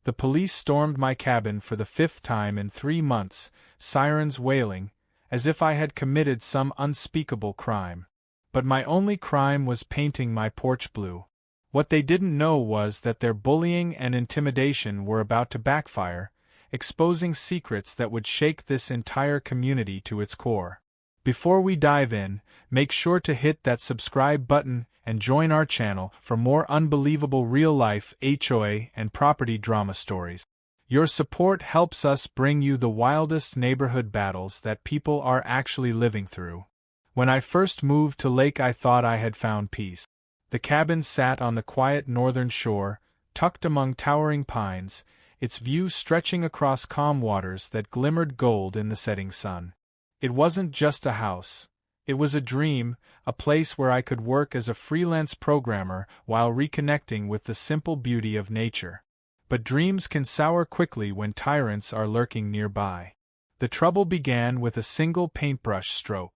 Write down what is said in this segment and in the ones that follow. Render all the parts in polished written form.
The police stormed my cabin for the 5th time in 3 months, sirens wailing, as if I had committed some unspeakable crime. But my only crime was painting my porch blue. What they didn't know was that their bullying and intimidation were about to backfire, exposing secrets that would shake this entire community to its core. Before we dive in, make sure to hit that subscribe button and join our channel for more unbelievable real-life HOA and property drama stories. Your support helps us bring you the wildest neighborhood battles that people are actually living through. When I first moved to Lake, I thought I had found peace. The cabin sat on the quiet northern shore, tucked among towering pines, its view stretching across calm waters that glimmered gold in the setting sun. It wasn't just a house. It was a dream, a place where I could work as a freelance programmer while reconnecting with the simple beauty of nature. But dreams can sour quickly when tyrants are lurking nearby. The trouble began with a single paintbrush stroke.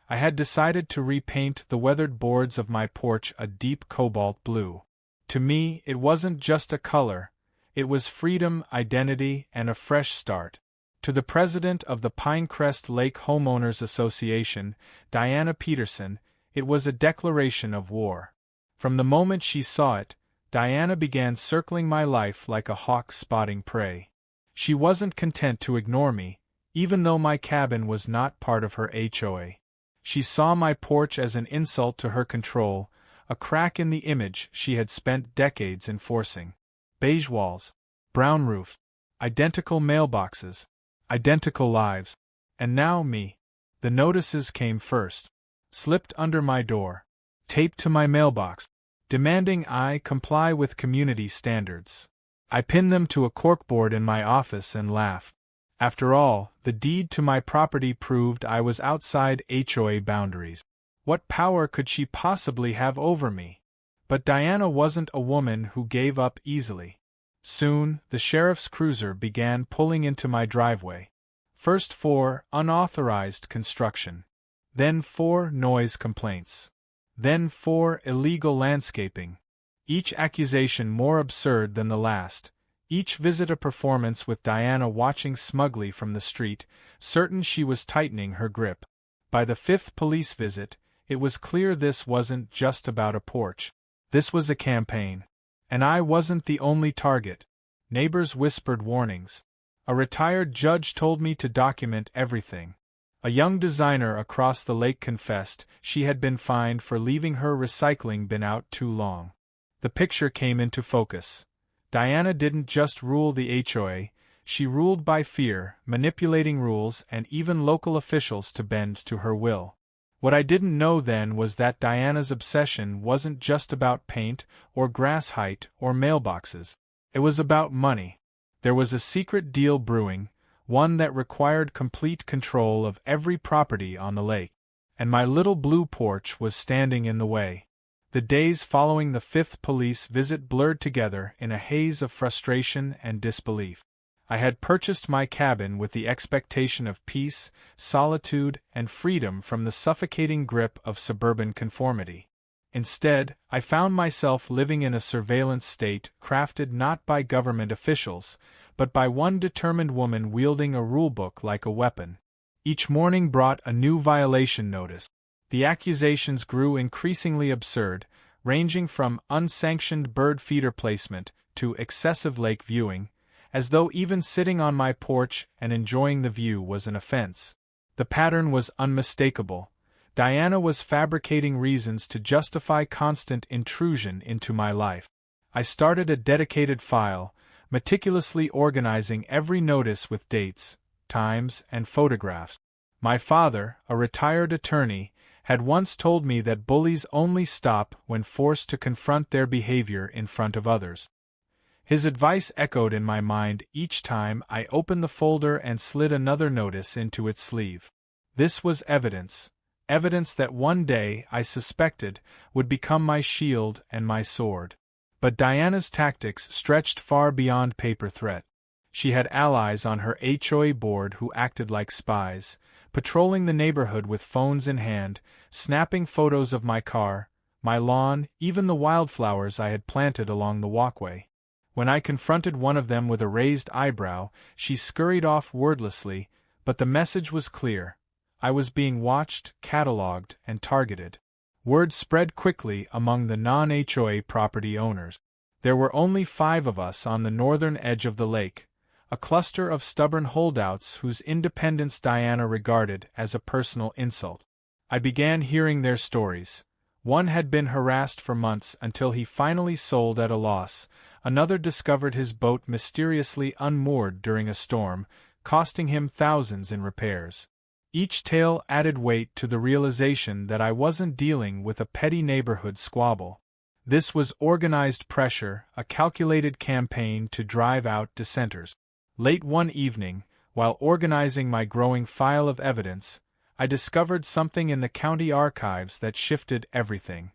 I had decided to repaint the weathered boards of my porch a deep cobalt blue. To me, it wasn't just a color. It was freedom, identity, and a fresh start. To the president of the Pinecrest Lake Homeowners Association, Diana Peterson, it was a declaration of war. From the moment she saw it, Diana began circling my life like a hawk spotting prey. She wasn't content to ignore me, even though my cabin was not part of her HOA. She saw my porch as an insult to her control, a crack in the image she had spent decades enforcing. Beige walls, brown roof, identical mailboxes, identical lives. And now me. The notices came first. Slipped under my door. Taped to my mailbox. Demanding I comply with community standards. I pinned them to a corkboard in my office and laughed. After all, the deed to my property proved I was outside HOA boundaries. What power could she possibly have over me? But Diana wasn't a woman who gave up easily. Soon, the sheriff's cruiser began pulling into my driveway. First 4 unauthorized construction. Then 4 noise complaints. Then 4 illegal landscaping. Each accusation more absurd than the last. Each visit a performance with Diana watching smugly from the street, certain she was tightening her grip. By the 5th police visit, it was clear this wasn't just about a porch. This was a campaign. And I wasn't the only target. Neighbors whispered warnings. A retired judge told me to document everything. A young designer across the lake confessed she had been fined for leaving her recycling bin out too long. The picture came into focus. Diana didn't just rule the HOA, she ruled by fear, manipulating rules and even local officials to bend to her will. What I didn't know then was that Diana's obsession wasn't just about paint, or grass height, or mailboxes. It was about money. There was a secret deal brewing, one that required complete control of every property on the lake. And my little blue porch was standing in the way. The days following the 5th police visit blurred together in a haze of frustration and disbelief. I had purchased my cabin with the expectation of peace, solitude, and freedom from the suffocating grip of suburban conformity. Instead, I found myself living in a surveillance state crafted not by government officials, but by one determined woman wielding a rulebook like a weapon. Each morning brought a new violation notice. The accusations grew increasingly absurd, ranging from unsanctioned bird feeder placement to excessive lake viewing, as though even sitting on my porch and enjoying the view was an offense. The pattern was unmistakable. Diana was fabricating reasons to justify constant intrusion into my life. I started a dedicated file, meticulously organizing every notice with dates, times, and photographs. My father, a retired attorney, had once told me that bullies only stop when forced to confront their behavior in front of others. His advice echoed in my mind each time I opened the folder and slid another notice into its sleeve. This was evidence that one day, I suspected, would become my shield and my sword. But Diana's tactics stretched far beyond paper threat. She had allies on her HOA board who acted like spies, patrolling the neighborhood with phones in hand, snapping photos of my car, my lawn, even the wildflowers I had planted along the walkway. When I confronted one of them with a raised eyebrow, she scurried off wordlessly, but the message was clear. I was being watched, catalogued, and targeted. Word spread quickly among the non-HOA property owners. There were only 5 of us on the northern edge of the lake, a cluster of stubborn holdouts whose independence Diana regarded as a personal insult. I began hearing their stories. One had been harassed for months until he finally sold at a loss. Another discovered his boat mysteriously unmoored during a storm, costing him thousands in repairs. Each tale added weight to the realization that I wasn't dealing with a petty neighborhood squabble. This was organized pressure, a calculated campaign to drive out dissenters. Late one evening, while organizing my growing file of evidence, I discovered something in the county archives that shifted everything.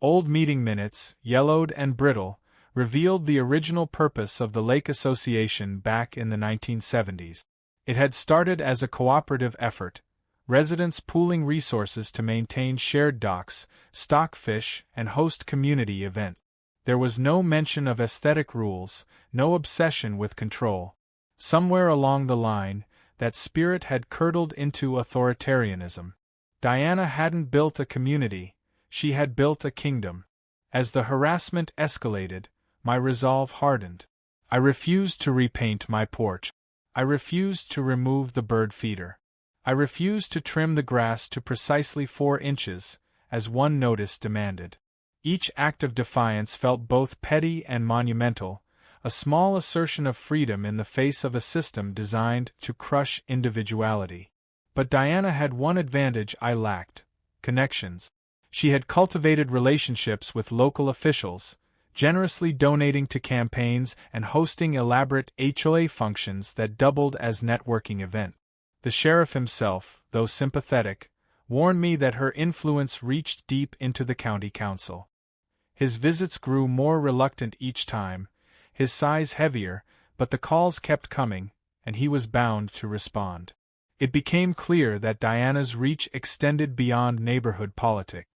Old meeting minutes, yellowed and brittle, revealed the original purpose of the Lake Association back in the 1970s. It had started as a cooperative effort, residents pooling resources to maintain shared docks, stock fish, and host community events. There was no mention of aesthetic rules, no obsession with control. Somewhere along the line, that spirit had curdled into authoritarianism. Diana hadn't built a community, she had built a kingdom. As the harassment escalated, my resolve hardened. I refused to repaint my porch. I refused to remove the bird feeder. I refused to trim the grass to precisely 4 inches, as one notice demanded. Each act of defiance felt both petty and monumental, a small assertion of freedom in the face of a system designed to crush individuality. But Diana had one advantage I lacked: connections. She had cultivated relationships with local officials, generously donating to campaigns and hosting elaborate HOA functions that doubled as networking events. The sheriff himself, though sympathetic, warned me that her influence reached deep into the county council. His visits grew more reluctant each time, his sighs heavier, but the calls kept coming, and he was bound to respond. It became clear that Diana's reach extended beyond neighborhood politics.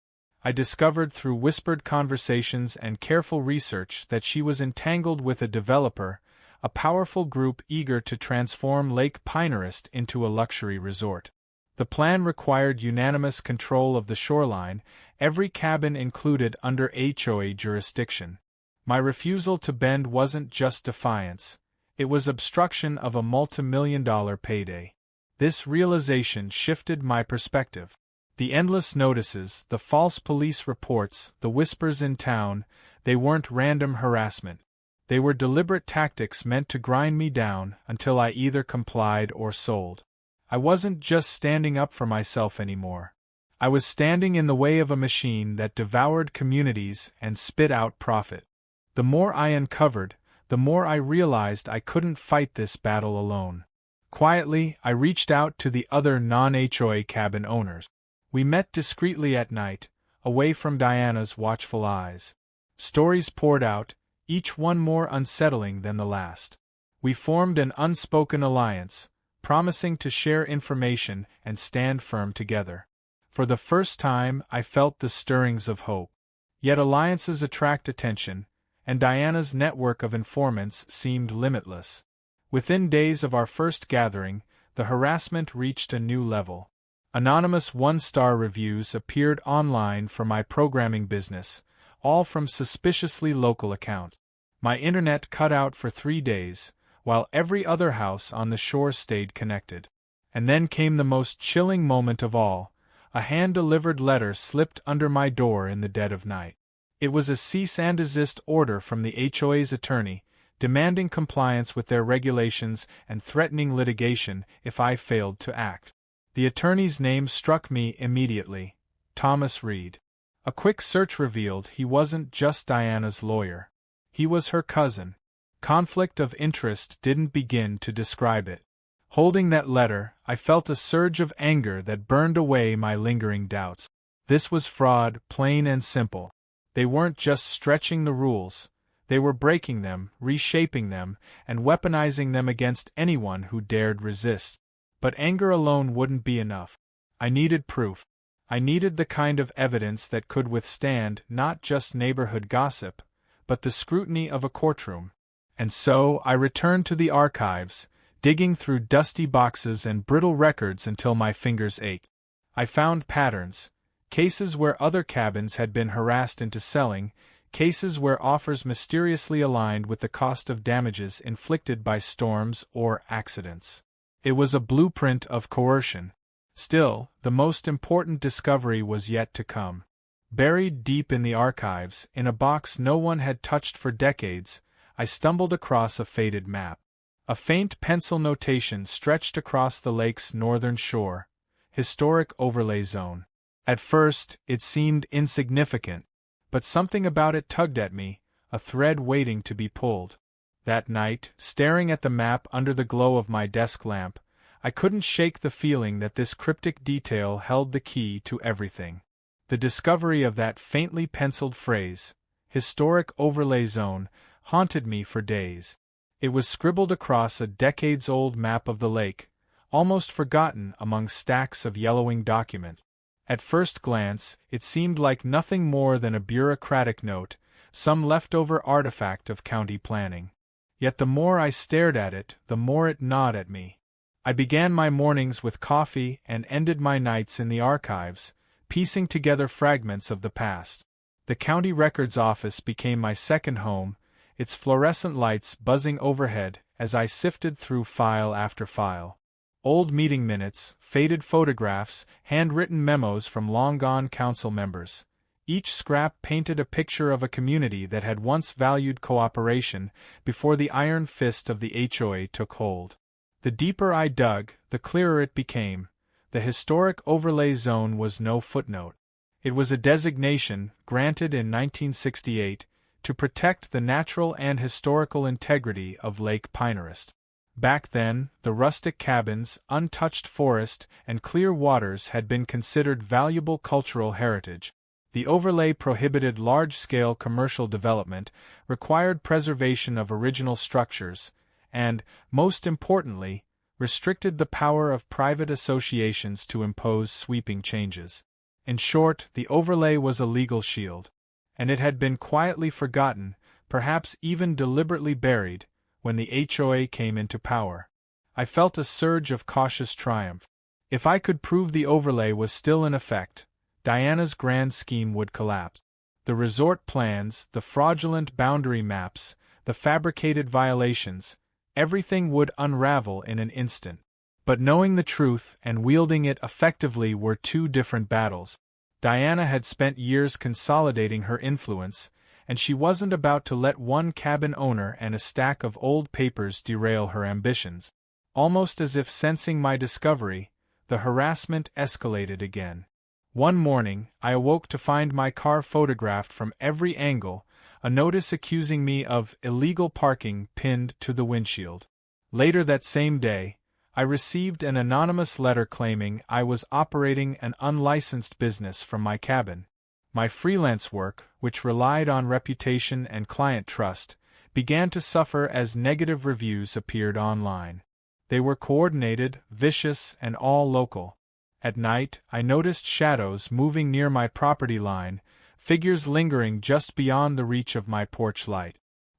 I discovered through whispered conversations and careful research that she was entangled with a developer, a powerful group eager to transform Lake Pinehurst into a luxury resort. The plan required unanimous control of the shoreline, every cabin included under HOA jurisdiction. My refusal to bend wasn't just defiance, it was obstruction of a multi-million-dollar payday. This realization shifted my perspective. The endless notices, the false police reports, the whispers in town, they weren't random harassment. They were deliberate tactics meant to grind me down until I either complied or sold. I wasn't just standing up for myself anymore. I was standing in the way of a machine that devoured communities and spit out profit. The more I uncovered, the more I realized I couldn't fight this battle alone. Quietly, I reached out to the other non-HOA cabin owners. We met discreetly at night, away from Diana's watchful eyes. Stories poured out, each one more unsettling than the last. We formed an unspoken alliance, promising to share information and stand firm together. For the first time, I felt the stirrings of hope. Yet alliances attract attention, and Diana's network of informants seemed limitless. Within days of our first gathering, the harassment reached a new level. Anonymous 1-star reviews appeared online for my programming business, all from suspiciously local accounts. My internet cut out for 3 days, while every other house on the shore stayed connected. And then came the most chilling moment of all. A hand-delivered letter slipped under my door in the dead of night. It was a cease and desist order from the HOA's attorney, demanding compliance with their regulations and threatening litigation if I failed to act. The attorney's name struck me immediately: Thomas Reed. A quick search revealed he wasn't just Diana's lawyer. He was her cousin. Conflict of interest didn't begin to describe it. Holding that letter, I felt a surge of anger that burned away my lingering doubts. This was fraud, plain and simple. They weren't just stretching the rules, they were breaking them, reshaping them, and weaponizing them against anyone who dared resist. But anger alone wouldn't be enough. I needed proof. I needed the kind of evidence that could withstand not just neighborhood gossip, but the scrutiny of a courtroom. And so I returned to the archives, digging through dusty boxes and brittle records until my fingers ached. I found patterns, cases where other cabins had been harassed into selling, cases where offers mysteriously aligned with the cost of damages inflicted by storms or accidents. It was a blueprint of coercion. Still, the most important discovery was yet to come. Buried deep in the archives, in a box no one had touched for decades, I stumbled across a faded map. A faint pencil notation stretched across the lake's northern shore, Historic Overlay Zone. At first, it seemed insignificant, but something about it tugged at me, a thread waiting to be pulled. That night, staring at the map under the glow of my desk lamp, I couldn't shake the feeling that this cryptic detail held the key to everything. The discovery of that faintly penciled phrase, Historic Overlay Zone, haunted me for days. It was scribbled across a decades-old map of the lake, almost forgotten among stacks of yellowing documents. At first glance, it seemed like nothing more than a bureaucratic note, some leftover artifact of county planning. Yet the more I stared at it, the more it gnawed at me. I began my mornings with coffee and ended my nights in the archives, piecing together fragments of the past. The county records office became my second home, its fluorescent lights buzzing overhead as I sifted through file after file. Old meeting minutes, faded photographs, handwritten memos from long-gone council members. Each scrap painted a picture of a community that had once valued cooperation before the iron fist of the HOA took hold. The deeper I dug, the clearer it became. The Historic Overlay Zone was no footnote. It was a designation, granted in 1968, to protect the natural and historical integrity of Lake Pinehurst. Back then, the rustic cabins, untouched forest, and clear waters had been considered valuable cultural heritage. The overlay prohibited large-scale commercial development, required preservation of original structures, and, most importantly, restricted the power of private associations to impose sweeping changes. In short, the overlay was a legal shield. And it had been quietly forgotten, perhaps even deliberately buried, when the HOA came into power. I felt a surge of cautious triumph. If I could prove the overlay was still in effect, Diana's grand scheme would collapse. The resort plans, the fraudulent boundary maps, the fabricated violations, everything would unravel in an instant. But knowing the truth and wielding it effectively were two different battles. Diana had spent years consolidating her influence, and she wasn't about to let one cabin owner and a stack of old papers derail her ambitions. Almost as if sensing my discovery, the harassment escalated again. One morning, I awoke to find my car photographed from every angle, a notice accusing me of illegal parking pinned to the windshield. Later that same day, I received an anonymous letter claiming I was operating an unlicensed business from my cabin. My freelance work, which relied on reputation and client trust, began to suffer as negative reviews appeared online. They were coordinated, vicious, and all local. At night, I noticed shadows moving near my property line, figures lingering just beyond the reach of my porch light.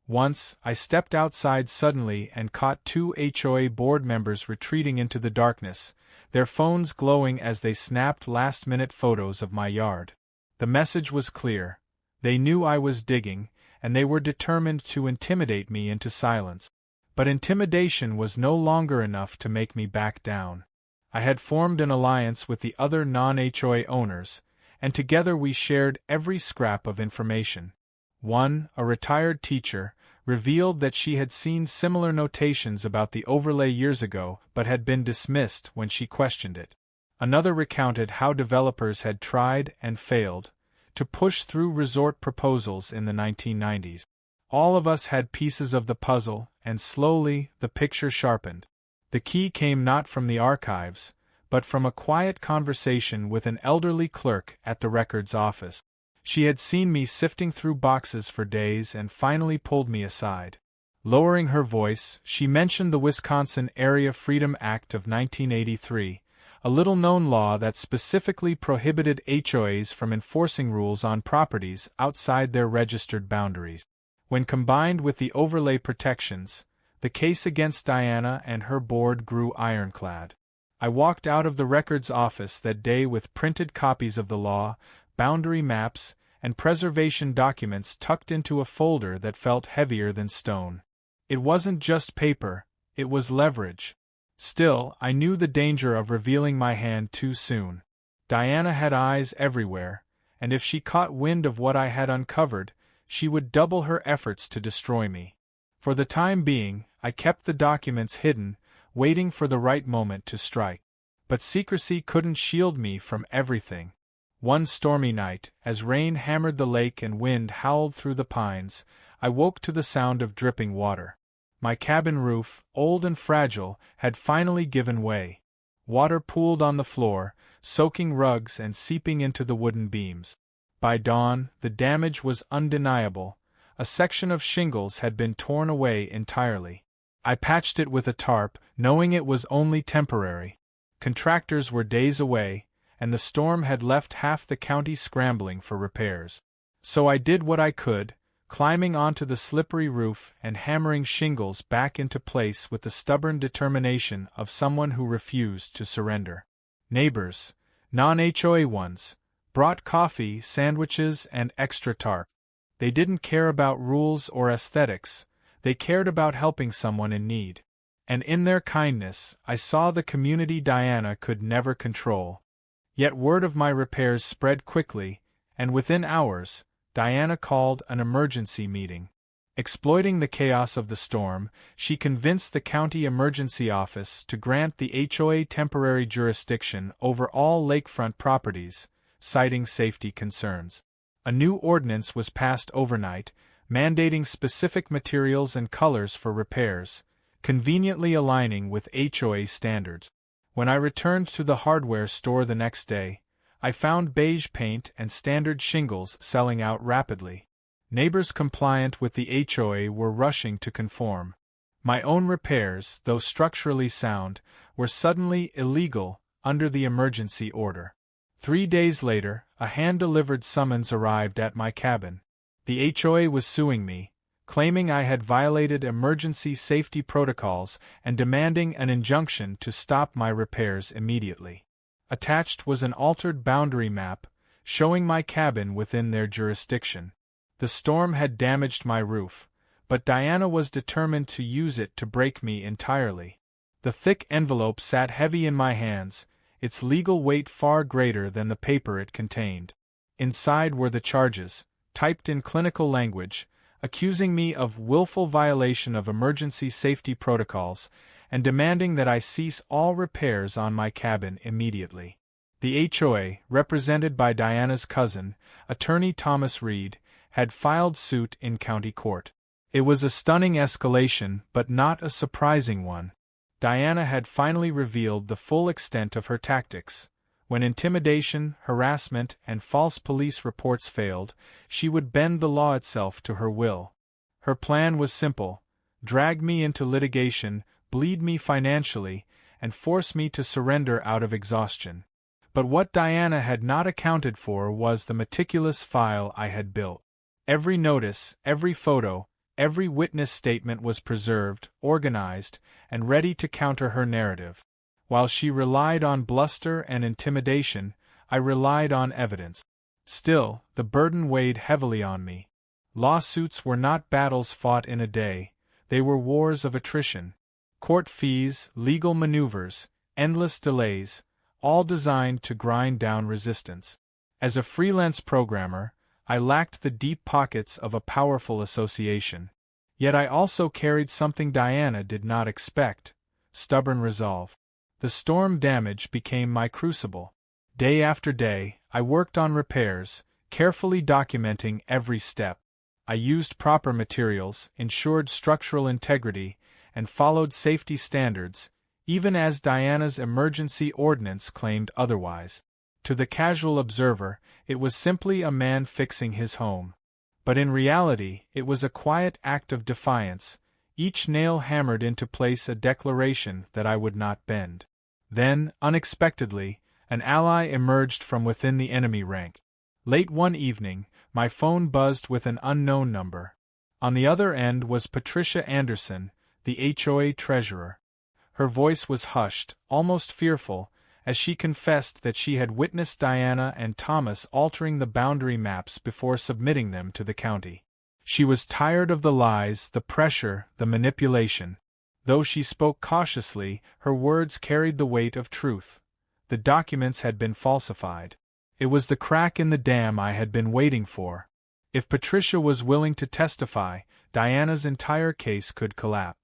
Once, I stepped outside suddenly and caught two HOA board members retreating into the darkness, their phones glowing as they snapped last-minute photos of my yard. The message was clear. They knew I was digging, and they were determined to intimidate me into silence. But intimidation was no longer enough to make me back down. I had formed an alliance with the other non-HOA owners, and together we shared every scrap of information. One, a retired teacher, revealed that she had seen similar notations about the overlay years ago but had been dismissed when she questioned it. Another recounted how developers had tried and failed to push through resort proposals in the 1990s. All of us had pieces of the puzzle, and slowly the picture sharpened. The key came not from the archives, but from a quiet conversation with an elderly clerk at the records office. She had seen me sifting through boxes for days and finally pulled me aside. Lowering her voice, she mentioned the Wisconsin Area Freedom Act of 1983, a little-known law that specifically prohibited HOAs from enforcing rules on properties outside their registered boundaries. When combined with the overlay protections, the case against Diana and her board grew ironclad. I walked out of the records office that day with printed copies of the law, boundary maps, and preservation documents tucked into a folder that felt heavier than stone. It wasn't just paper, it was leverage. Still, I knew the danger of revealing my hand too soon. Diana had eyes everywhere, and if she caught wind of what I had uncovered, she would double her efforts to destroy me. For the time being, I kept the documents hidden, waiting for the right moment to strike. But secrecy couldn't shield me from everything. One stormy night, as rain hammered the lake and wind howled through the pines, I woke to the sound of dripping water. My cabin roof, old and fragile, had finally given way. Water pooled on the floor, soaking rugs and seeping into the wooden beams. By dawn, the damage was undeniable. A section of shingles had been torn away entirely. I patched it with a tarp, knowing it was only temporary. Contractors were days away, and the storm had left half the county scrambling for repairs. So I did what I could, climbing onto the slippery roof and hammering shingles back into place with the stubborn determination of someone who refused to surrender. Neighbors, non-HOA ones, brought coffee, sandwiches, and extra tarp. They didn't care about rules or aesthetics, they cared about helping someone in need. And in their kindness, I saw the community Diana could never control. Yet word of my repairs spread quickly, and within hours, Diana called an emergency meeting. Exploiting the chaos of the storm, she convinced the county emergency office to grant the HOA temporary jurisdiction over all lakefront properties, citing safety concerns. A new ordinance was passed overnight, mandating specific materials and colors for repairs, conveniently aligning with HOA standards. When I returned to the hardware store the next day, I found beige paint and standard shingles selling out rapidly. Neighbors compliant with the HOA were rushing to conform. My own repairs, though structurally sound, were suddenly illegal under the emergency order. 3 days later, a hand-delivered summons arrived at my cabin. The HOA was suing me, claiming I had violated emergency safety protocols and demanding an injunction to stop my repairs immediately. Attached was an altered boundary map, showing my cabin within their jurisdiction. The storm had damaged my roof, but Diana was determined to use it to break me entirely. The thick envelope sat heavy in my hands, its legal weight far greater than the paper it contained. Inside were the charges, typed in clinical language, accusing me of willful violation of emergency safety protocols and demanding that I cease all repairs on my cabin immediately. The HOA, represented by Diana's cousin, attorney Thomas Reed, had filed suit in county court. It was a stunning escalation, but not a surprising one. Diana had finally revealed the full extent of her tactics. When intimidation, harassment, and false police reports failed, she would bend the law itself to her will. Her plan was simple: drag me into litigation, bleed me financially, and force me to surrender out of exhaustion. But what Diana had not accounted for was the meticulous file I had built. Every notice, every photo, every witness statement was preserved, organized, and ready to counter her narrative. While she relied on bluster and intimidation, I relied on evidence. Still, the burden weighed heavily on me. Lawsuits were not battles fought in a day, they were wars of attrition. Court fees, legal maneuvers, endless delays, all designed to grind down resistance. As a freelance programmer, I lacked the deep pockets of a powerful association. Yet I also carried something Diana did not expect: stubborn resolve. The storm damage became my crucible. Day after day, I worked on repairs, carefully documenting every step. I used proper materials, ensured structural integrity, and followed safety standards, even as Diana's emergency ordinance claimed otherwise. To the casual observer, it was simply a man fixing his home. But in reality, it was a quiet act of defiance, each nail hammered into place a declaration that I would not bend. Then, unexpectedly, an ally emerged from within the enemy rank. Late one evening, my phone buzzed with an unknown number. On the other end was Patricia Anderson, the HOA treasurer. Her voice was hushed, almost fearful, as she confessed that she had witnessed Diana and Thomas altering the boundary maps before submitting them to the county. She was tired of the lies, the pressure, the manipulation. Though she spoke cautiously, her words carried the weight of truth. The documents had been falsified. It was the crack in the dam I had been waiting for. If Patricia was willing to testify, Diana's entire case could collapse.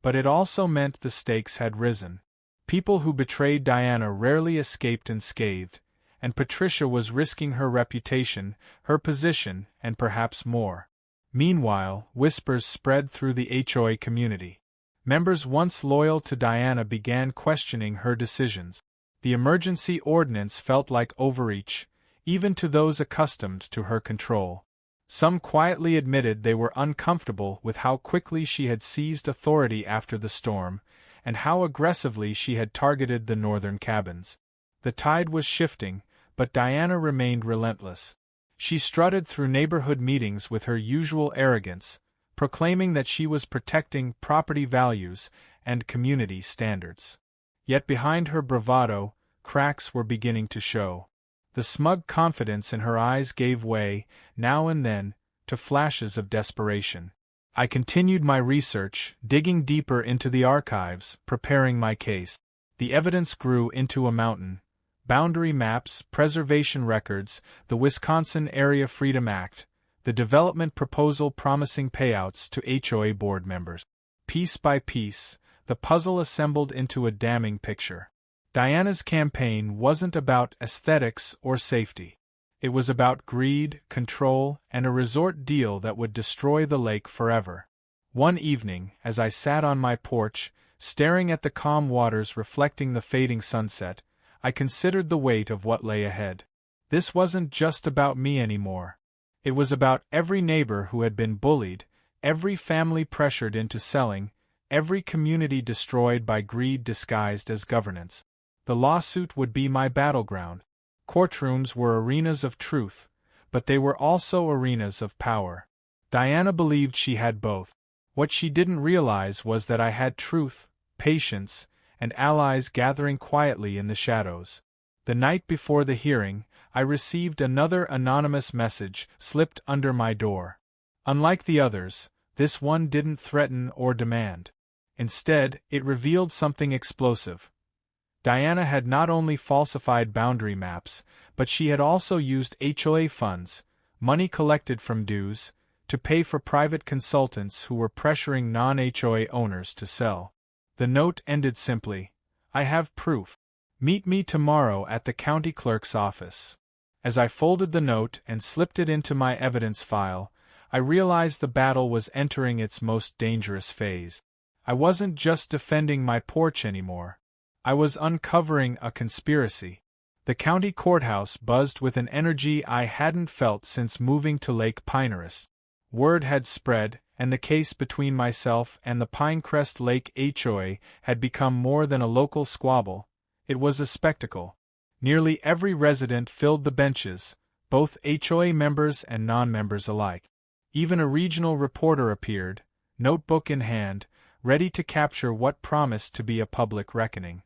But it also meant the stakes had risen. People who betrayed Diana rarely escaped unscathed, and Patricia was risking her reputation, her position, and perhaps more. Meanwhile, whispers spread through the HOA community. Members once loyal to Diana began questioning her decisions. The emergency ordinance felt like overreach, even to those accustomed to her control. Some quietly admitted they were uncomfortable with how quickly she had seized authority after the storm, and how aggressively she had targeted the northern cabins. The tide was shifting, but Diana remained relentless. She strutted through neighborhood meetings with her usual arrogance, proclaiming that she was protecting property values and community standards. Yet behind her bravado, cracks were beginning to show. The smug confidence in her eyes gave way, now and then, to flashes of desperation. I continued my research, digging deeper into the archives, preparing my case. The evidence grew into a mountain. Boundary maps, preservation records, the Wisconsin Area Freedom Act, the development proposal promising payouts to HOA board members. Piece by piece, the puzzle assembled into a damning picture. Diana's campaign wasn't about aesthetics or safety. It was about greed, control, and a resort deal that would destroy the lake forever. One evening, as I sat on my porch, staring at the calm waters reflecting the fading sunset, I considered the weight of what lay ahead. This wasn't just about me anymore. It was about every neighbor who had been bullied, every family pressured into selling, every community destroyed by greed disguised as governance. The lawsuit would be my battleground. Courtrooms were arenas of truth, but they were also arenas of power. Diana believed she had both. What she didn't realize was that I had truth, patience, and allies gathering quietly in the shadows. The night before the hearing, I received another anonymous message slipped under my door. Unlike the others, this one didn't threaten or demand. Instead, it revealed something explosive. Diana had not only falsified boundary maps, but she had also used HOA funds, money collected from dues, to pay for private consultants who were pressuring non-HOA owners to sell. The note ended simply, "I have proof. Meet me tomorrow at the county clerk's office." As I folded the note and slipped it into my evidence file, I realized the battle was entering its most dangerous phase. I wasn't just defending my porch anymore. I was uncovering a conspiracy. The county courthouse buzzed with an energy I hadn't felt since moving to Lake Pinehurst. Word had spread, and the case between myself and the Pinecrest Lake HOA had become more than a local squabble. It was a spectacle. Nearly every resident filled the benches, both HOA members and non-members alike. Even a regional reporter appeared, notebook in hand, ready to capture what promised to be a public reckoning.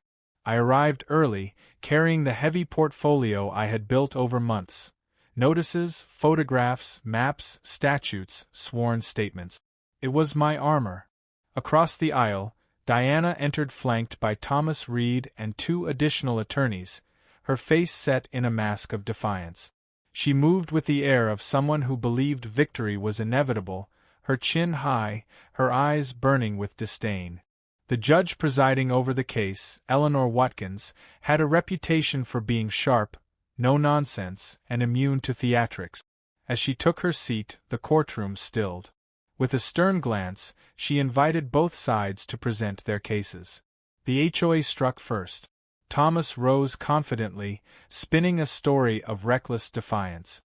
I arrived early, carrying the heavy portfolio I had built over months. Notices, photographs, maps, statutes, sworn statements. It was my armor. Across the aisle, Diana entered flanked by Thomas Reed and 2 additional attorneys, her face set in a mask of defiance. She moved with the air of someone who believed victory was inevitable, her chin high, her eyes burning with disdain. The judge presiding over the case, Eleanor Watkins, had a reputation for being sharp, no-nonsense, and immune to theatrics. As she took her seat, the courtroom stilled. With a stern glance, she invited both sides to present their cases. The HOA struck first. Thomas rose confidently, spinning a story of reckless defiance.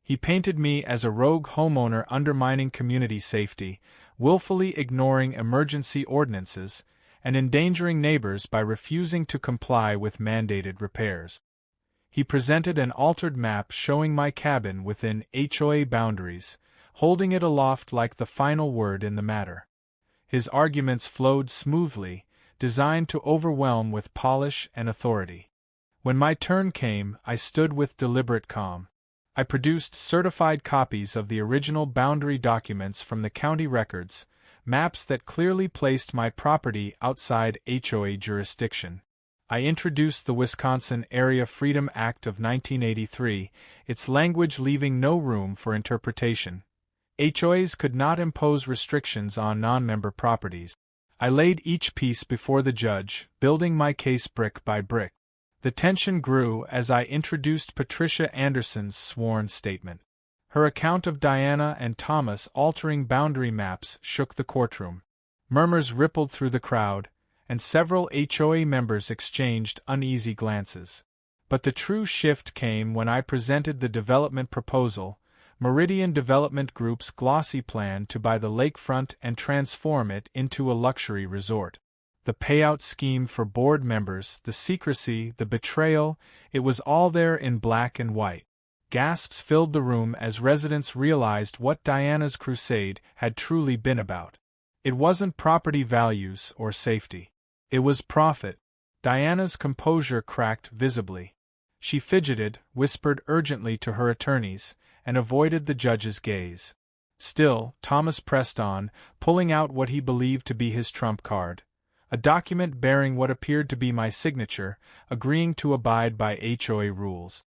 He painted me as a rogue homeowner undermining community safety, willfully ignoring emergency ordinances, and endangering neighbors by refusing to comply with mandated repairs. He presented an altered map showing my cabin within HOA boundaries, holding it aloft like the final word in the matter. His arguments flowed smoothly, designed to overwhelm with polish and authority. When my turn came, I stood with deliberate calm. I produced certified copies of the original boundary documents from the county records, maps that clearly placed my property outside HOA jurisdiction. I introduced the Wisconsin Area Freedom Act of 1983, its language leaving no room for interpretation. HOAs could not impose restrictions on non-member properties. I laid each piece before the judge, building my case brick by brick. The tension grew as I introduced Patricia Anderson's sworn statement. Her account of Diana and Thomas altering boundary maps shook the courtroom. Murmurs rippled through the crowd, and several HOA members exchanged uneasy glances. But the true shift came when I presented the development proposal, Meridian Development Group's glossy plan to buy the lakefront and transform it into a luxury resort. The payout scheme for board members, the secrecy, the betrayal, it was all there in black and white. Gasps filled the room as residents realized what Diana's crusade had truly been about. It wasn't property values or safety. It was profit. Diana's composure cracked visibly. She fidgeted, whispered urgently to her attorneys, and avoided the judge's gaze. Still, Thomas pressed on, pulling out what he believed to be his trump card. A document bearing what appeared to be my signature, agreeing to abide by HOA rules.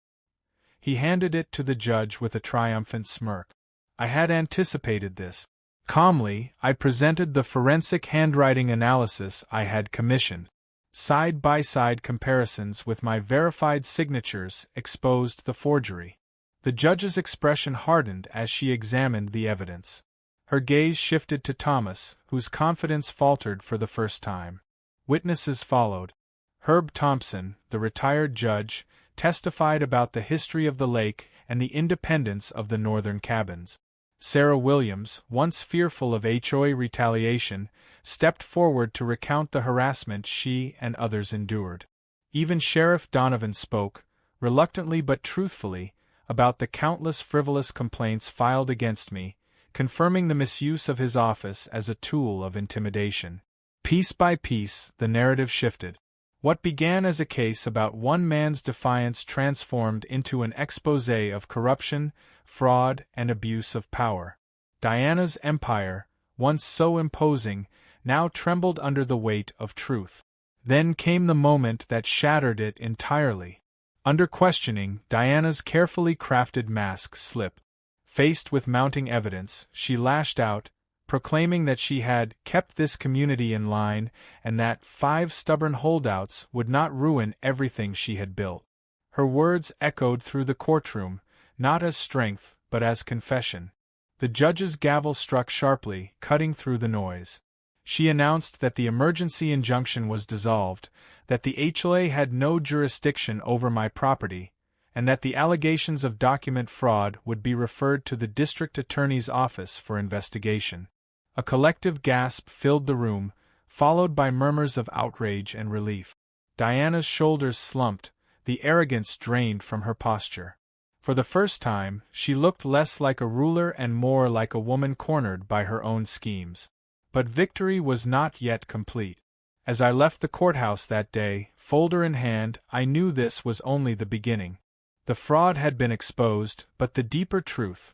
He handed it to the judge with a triumphant smirk. I had anticipated this. Calmly, I presented the forensic handwriting analysis I had commissioned. Side-by-side comparisons with my verified signatures exposed the forgery. The judge's expression hardened as she examined the evidence. Her gaze shifted to Thomas, whose confidence faltered for the first time. Witnesses followed. Herb Thompson, the retired judge, testified about the history of the lake and the independence of the northern cabins. Sarah Williams, once fearful of HOA retaliation, stepped forward to recount the harassment she and others endured. Even Sheriff Donovan spoke, reluctantly but truthfully, about the countless frivolous complaints filed against me, confirming the misuse of his office as a tool of intimidation. Piece by piece, the narrative shifted. What began as a case about one man's defiance transformed into an exposé of corruption, fraud, and abuse of power. Diana's empire, once so imposing, now trembled under the weight of truth. Then came the moment that shattered it entirely. Under questioning, Diana's carefully crafted mask slipped. Faced with mounting evidence, she lashed out, proclaiming that she had kept this community in line and that 5 stubborn holdouts would not ruin everything she had built. Her words echoed through the courtroom, not as strength, but as confession. The judge's gavel struck sharply, cutting through the noise. She announced that the emergency injunction was dissolved, that the HOA had no jurisdiction over my property, and that the allegations of document fraud would be referred to the district attorney's office for investigation. A collective gasp filled the room, followed by murmurs of outrage and relief. Diana's shoulders slumped, the arrogance drained from her posture. For the first time, she looked less like a ruler and more like a woman cornered by her own schemes. But victory was not yet complete. As I left the courthouse that day, folder in hand, I knew this was only the beginning. The fraud had been exposed, but the deeper truth,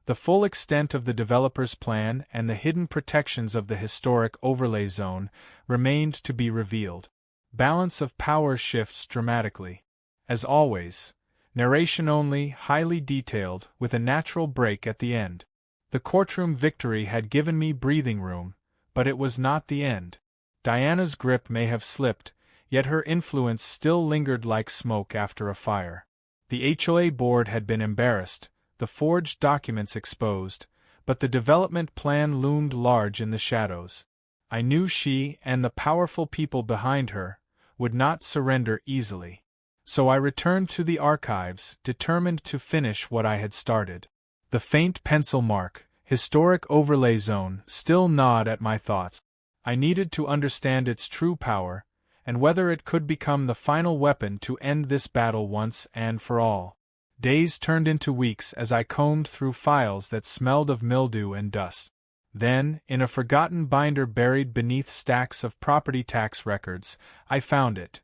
the full extent of the developer's plan and the hidden protections of the historic overlay zone, remained to be revealed. Balance of power shifts dramatically. As always, narration only, highly detailed, with a natural break at the end. The courtroom victory had given me breathing room, but it was not the end. Diana's grip may have slipped, yet her influence still lingered like smoke after a fire. The HOA board had been embarrassed, the forged documents exposed, but the development plan loomed large in the shadows. I knew she, and the powerful people behind her, would not surrender easily. So I returned to the archives, determined to finish what I had started. The faint pencil mark, historic overlay zone, still gnawed at my thoughts. I needed to understand its true power, and whether it could become the final weapon to end this battle once and for all. Days turned into weeks as I combed through files that smelled of mildew and dust. Then, in a forgotten binder buried beneath stacks of property tax records, I found it.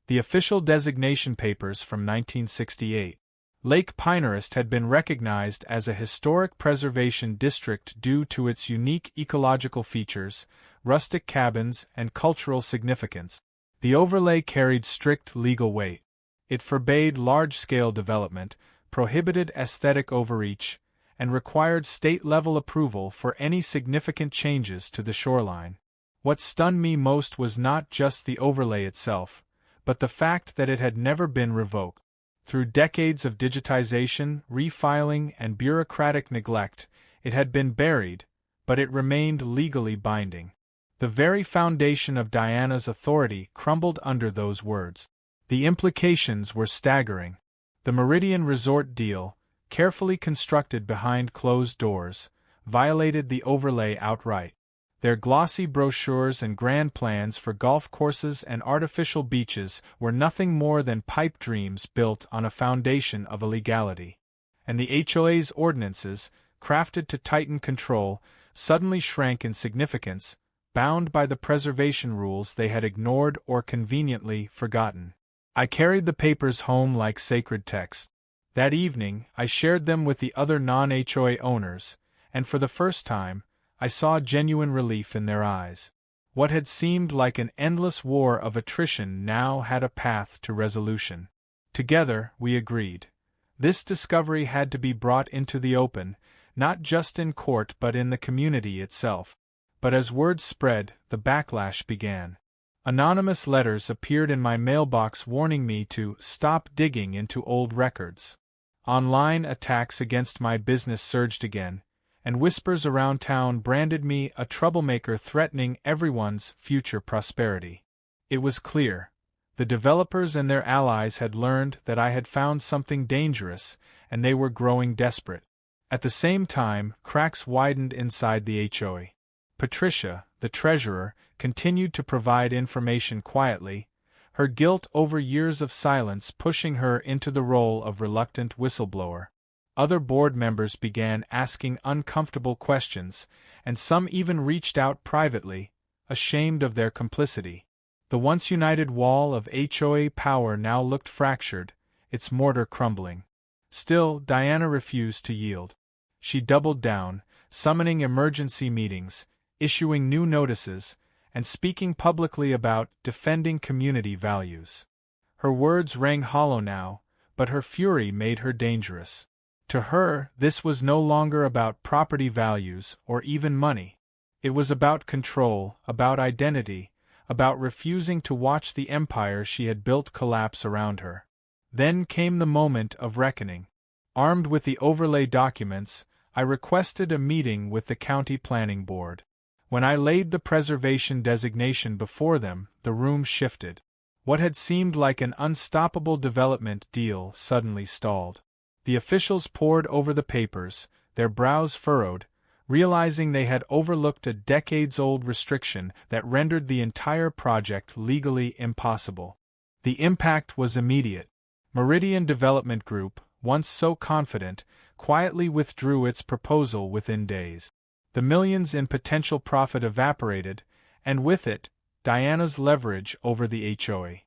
The official designation papers from 1968. Lake Pinehurst had been recognized as a historic preservation district due to its unique ecological features, rustic cabins, and cultural significance. The overlay carried strict legal weight. It forbade large-scale development, prohibited aesthetic overreach, and required state-level approval for any significant changes to the shoreline. What stunned me most was not just the overlay itself, but the fact that it had never been revoked. Through decades of digitization, refiling, and bureaucratic neglect, it had been buried, but it remained legally binding. The very foundation of Diana's authority crumbled under those words. The implications were staggering. The Meridian Resort deal, carefully constructed behind closed doors, violated the overlay outright. Their glossy brochures and grand plans for golf courses and artificial beaches were nothing more than pipe dreams built on a foundation of illegality. And the HOA's ordinances, crafted to tighten control, suddenly shrank in significance, bound by the preservation rules they had ignored or conveniently forgotten. I carried the papers home like sacred texts. That evening, I shared them with the other non-HOA owners, and for the first time, I saw genuine relief in their eyes. What had seemed like an endless war of attrition now had a path to resolution. Together, we agreed. This discovery had to be brought into the open, not just in court but in the community itself. But as word spread, the backlash began. Anonymous letters appeared in my mailbox warning me to stop digging into old records. Online attacks against my business surged again, and whispers around town branded me a troublemaker threatening everyone's future prosperity. It was clear. The developers and their allies had learned that I had found something dangerous, and they were growing desperate. At the same time, cracks widened inside the HOA. Patricia, the treasurer, continued to provide information quietly, her guilt over years of silence pushing her into the role of reluctant whistleblower. Other board members began asking uncomfortable questions, and some even reached out privately, ashamed of their complicity. The once united wall of HOA power now looked fractured, its mortar crumbling. Still, Diana refused to yield. She doubled down, summoning emergency meetings, issuing new notices, and speaking publicly about defending community values. Her words rang hollow now, but her fury made her dangerous. To her, this was no longer about property values or even money. It was about control, about identity, about refusing to watch the empire she had built collapse around her. Then came the moment of reckoning. Armed with the overlay documents, I requested a meeting with the county planning board. When I laid the preservation designation before them, the room shifted. What had seemed like an unstoppable development deal suddenly stalled. The officials pored over the papers, their brows furrowed, realizing they had overlooked a decades-old restriction that rendered the entire project legally impossible. The impact was immediate. Meridian Development Group, once so confident, quietly withdrew its proposal within days. The millions in potential profit evaporated, and with it, Diana's leverage over the HOA.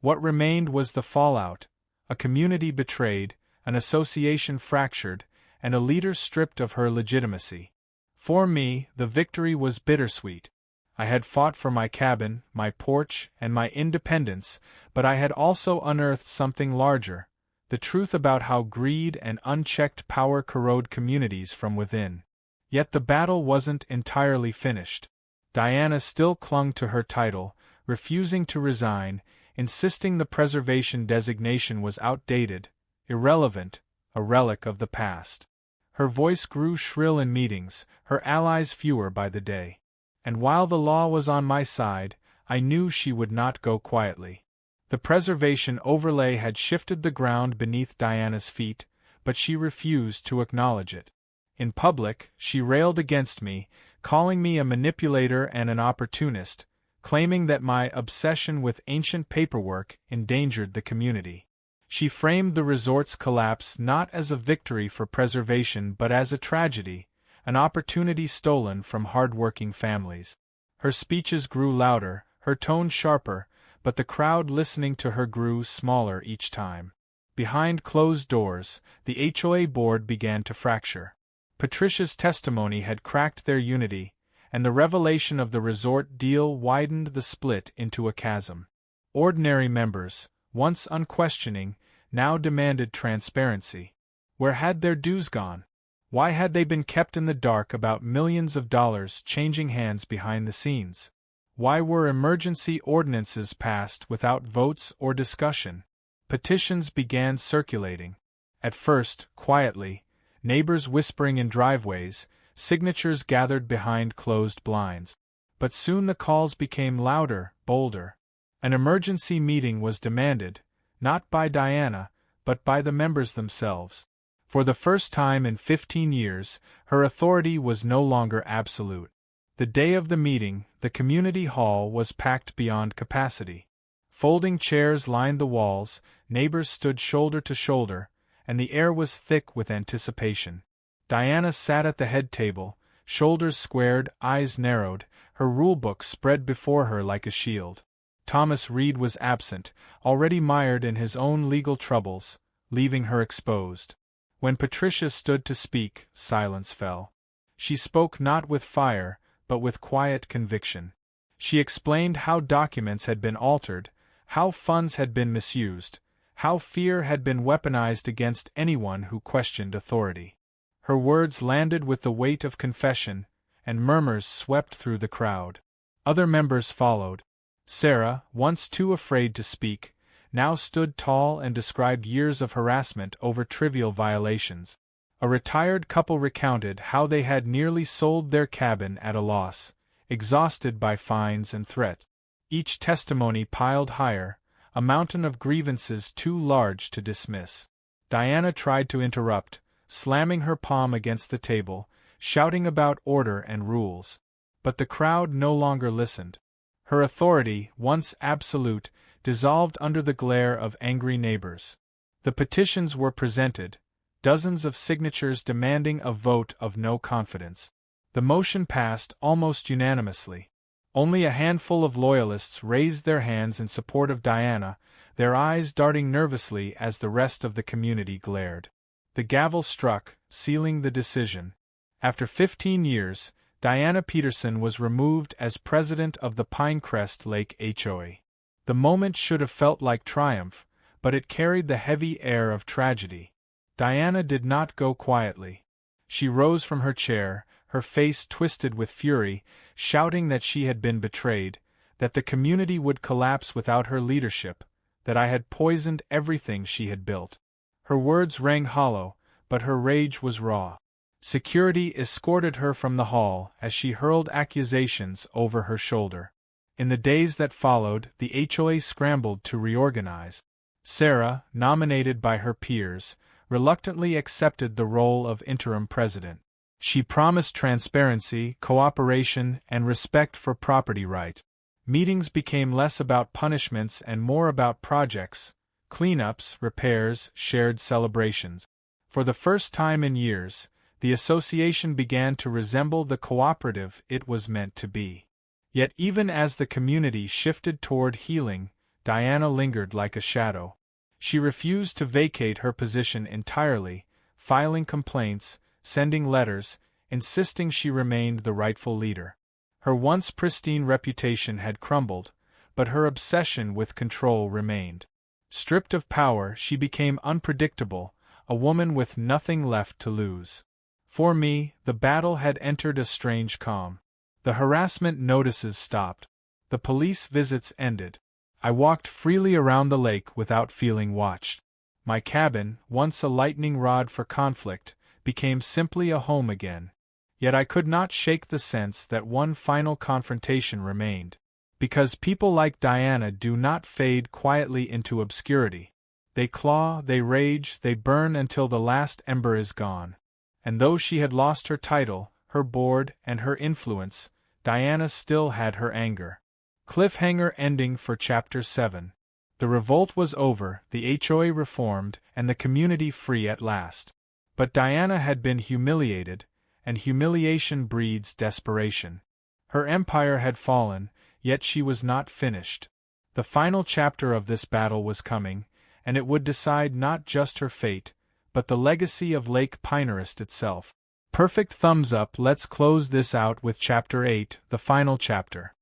What remained was the fallout, a community betrayed, an association fractured, and a leader stripped of her legitimacy. For me, the victory was bittersweet. I had fought for my cabin, my porch, and my independence, but I had also unearthed something larger, the truth about how greed and unchecked power corrode communities from within. Yet the battle wasn't entirely finished. Diana still clung to her title, refusing to resign, insisting the preservation designation was outdated, irrelevant, a relic of the past. Her voice grew shrill in meetings, her allies fewer by the day. And while the law was on my side, I knew she would not go quietly. The preservation overlay had shifted the ground beneath Diana's feet, but she refused to acknowledge it. In public, she railed against me, calling me a manipulator and an opportunist, claiming that my obsession with ancient paperwork endangered the community. She framed the resort's collapse not as a victory for preservation but as a tragedy, an opportunity stolen from hard-working families. Her speeches grew louder, her tone sharper, but the crowd listening to her grew smaller each time. Behind closed doors, the HOA board began to fracture. Patricia's testimony had cracked their unity, and the revelation of the resort deal widened the split into a chasm. Ordinary members, once unquestioning, now demanded transparency. Where had their dues gone? Why had they been kept in the dark about millions of dollars changing hands behind the scenes? Why were emergency ordinances passed without votes or discussion? Petitions began circulating. At first, quietly, neighbors whispering in driveways, signatures gathered behind closed blinds. But soon the calls became louder, bolder. An emergency meeting was demanded, not by Diana, but by the members themselves. For the first time in 15 years, her authority was no longer absolute. The day of the meeting, the community hall was packed beyond capacity. Folding chairs lined the walls, neighbors stood shoulder to shoulder, and the air was thick with anticipation. Diana sat at the head table, shoulders squared, eyes narrowed, her rulebook spread before her like a shield. Thomas Reed was absent, already mired in his own legal troubles, leaving her exposed. When Patricia stood to speak, silence fell. She spoke not with fire, but with quiet conviction. She explained how documents had been altered, how funds had been misused, how fear had been weaponized against anyone who questioned authority. Her words landed with the weight of confession, and murmurs swept through the crowd. Other members followed. Sarah, once too afraid to speak, now stood tall and described years of harassment over trivial violations. A retired couple recounted how they had nearly sold their cabin at a loss, exhausted by fines and threats. Each testimony piled higher, a mountain of grievances too large to dismiss. Diana tried to interrupt, slamming her palm against the table, shouting about order and rules. But the crowd no longer listened. Her authority, once absolute, dissolved under the glare of angry neighbors. The petitions were presented, dozens of signatures demanding a vote of no confidence. The motion passed almost unanimously. Only a handful of loyalists raised their hands in support of Diana, their eyes darting nervously as the rest of the community glared. The gavel struck, sealing the decision. After 15 years, Diana Peterson was removed as president of the Pinecrest Lake HOA. The moment should have felt like triumph, but it carried the heavy air of tragedy. Diana did not go quietly. She rose from her chair, her face twisted with fury, shouting that she had been betrayed, that the community would collapse without her leadership, that I had poisoned everything she had built. Her words rang hollow, but her rage was raw. Security escorted her from the hall as she hurled accusations over her shoulder. In the days that followed, the HOA scrambled to reorganize. Sarah, nominated by her peers, reluctantly accepted the role of interim president. She promised transparency, cooperation, and respect for property rights. Meetings became less about punishments and more about projects, cleanups, repairs, shared celebrations. For the first time in years, the association began to resemble the cooperative it was meant to be. Yet even as the community shifted toward healing, Diana lingered like a shadow. She refused to vacate her position entirely, filing complaints, sending letters, insisting she remained the rightful leader. Her once pristine reputation had crumbled, but her obsession with control remained. Stripped of power, she became unpredictable, a woman with nothing left to lose. For me, the battle had entered a strange calm. The harassment notices stopped. The police visits ended. I walked freely around the lake without feeling watched. My cabin, once a lightning rod for conflict, became simply a home again. Yet I could not shake the sense that one final confrontation remained. Because people like Diana do not fade quietly into obscurity. They claw, they rage, they burn until the last ember is gone. And though she had lost her title, her board, and her influence, Diana still had her anger. Cliffhanger ending for Chapter 7. The revolt was over, the HOA reformed, and the community free at last. But Diana had been humiliated, and humiliation breeds desperation. Her empire had fallen, yet she was not finished. The final chapter of this battle was coming, and it would decide not just her fate, but the legacy of Lake Pinehurst itself. Perfect thumbs up. Let's close this out with Chapter 8, the final chapter.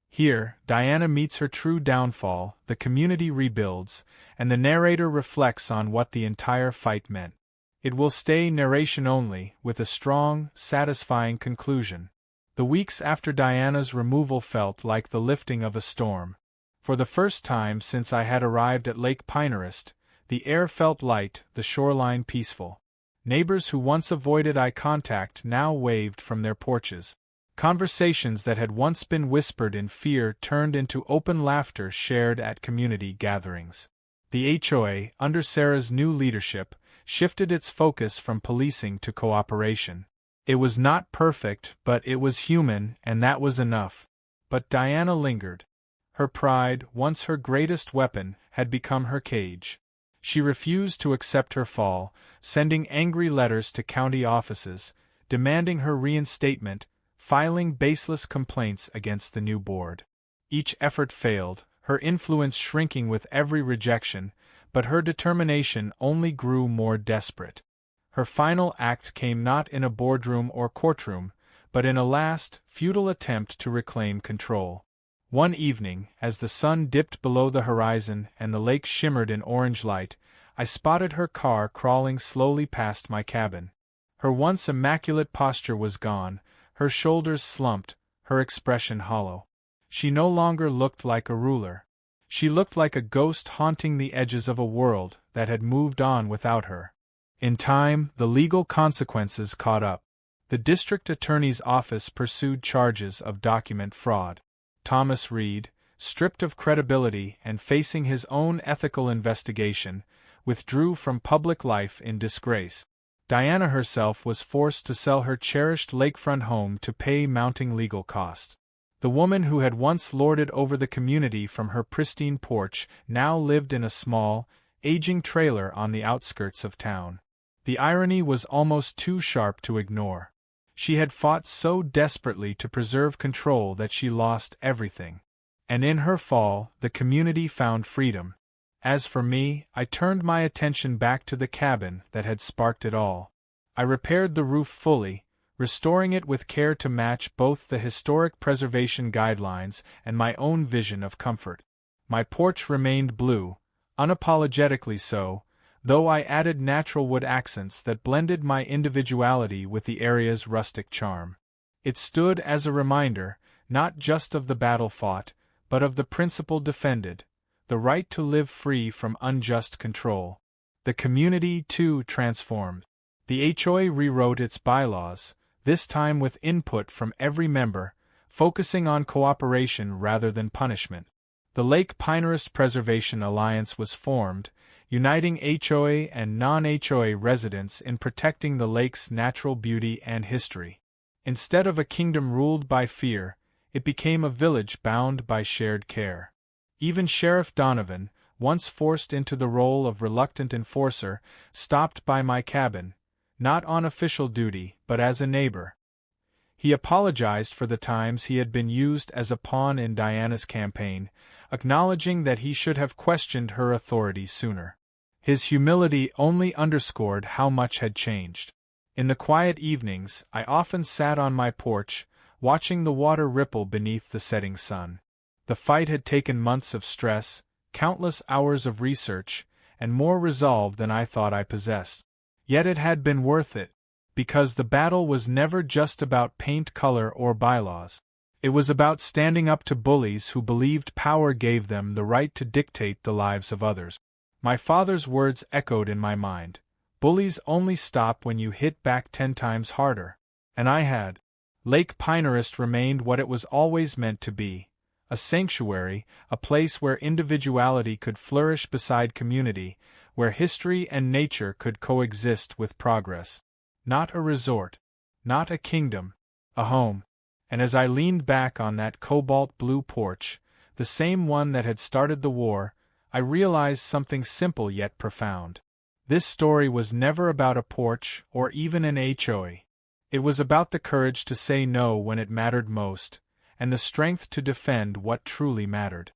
Here, Diana meets her true downfall, the community rebuilds, and the narrator reflects on what the entire fight meant. It will stay narration only, with a strong, satisfying conclusion. The weeks after Diana's removal felt like the lifting of a storm. For the first time since I had arrived at Lake Pinehurst, the air felt light, the shoreline peaceful. Neighbors who once avoided eye contact now waved from their porches. Conversations that had once been whispered in fear turned into open laughter shared at community gatherings. The HOA, under Sarah's new leadership, shifted its focus from policing to cooperation. It was not perfect, but it was human, and that was enough. But Diana lingered. Her pride, once her greatest weapon, had become her cage. She refused to accept her fall, sending angry letters to county offices, demanding her reinstatement, filing baseless complaints against the new board. Each effort failed, her influence shrinking with every rejection, but her determination only grew more desperate. Her final act came not in a boardroom or courtroom, but in a last, futile attempt to reclaim control. One evening, as the sun dipped below the horizon and the lake shimmered in orange light, I spotted her car crawling slowly past my cabin. Her once immaculate posture was gone, her shoulders slumped, her expression hollow. She no longer looked like a ruler. She looked like a ghost haunting the edges of a world that had moved on without her. In time, the legal consequences caught up. The district attorney's office pursued charges of document fraud. Thomas Reed, stripped of credibility and facing his own ethical investigation, withdrew from public life in disgrace. Diana herself was forced to sell her cherished lakefront home to pay mounting legal costs. The woman who had once lorded over the community from her pristine porch now lived in a small, aging trailer on the outskirts of town. The irony was almost too sharp to ignore. She had fought so desperately to preserve control that she lost everything. And in her fall, the community found freedom. As for me, I turned my attention back to the cabin that had sparked it all. I repaired the roof fully, restoring it with care to match both the historic preservation guidelines and my own vision of comfort. My porch remained blue, unapologetically so, though I added natural wood accents that blended my individuality with the area's rustic charm. It stood as a reminder, not just of the battle fought, but of the principle defended, the right to live free from unjust control. The community, too, transformed. The HOA rewrote its bylaws, this time with input from every member, focusing on cooperation rather than punishment. The Lake Pinehurst Preservation Alliance was formed, uniting HOA and non-HOA residents in protecting the lake's natural beauty and history. Instead of a kingdom ruled by fear, it became a village bound by shared care. Even Sheriff Donovan, once forced into the role of reluctant enforcer, stopped by my cabin, not on official duty but as a neighbor. He apologized for the times he had been used as a pawn in Diana's campaign, acknowledging that he should have questioned her authority sooner. His humility only underscored how much had changed. In the quiet evenings, I often sat on my porch, watching the water ripple beneath the setting sun. The fight had taken months of stress, countless hours of research, and more resolve than I thought I possessed. Yet it had been worth it, because the battle was never just about paint color or bylaws. It was about standing up to bullies who believed power gave them the right to dictate the lives of others. My father's words echoed in my mind. Bullies only stop when you hit back 10 times harder. And I had. Lake Pinehurst remained what it was always meant to be. A sanctuary, a place where individuality could flourish beside community, where history and nature could coexist with progress. Not a resort. Not a kingdom. A home. And as I leaned back on that cobalt blue porch, the same one that had started the war, I realized something simple yet profound. This story was never about a porch or even an HOA. It was about the courage to say no when it mattered most, and the strength to defend what truly mattered.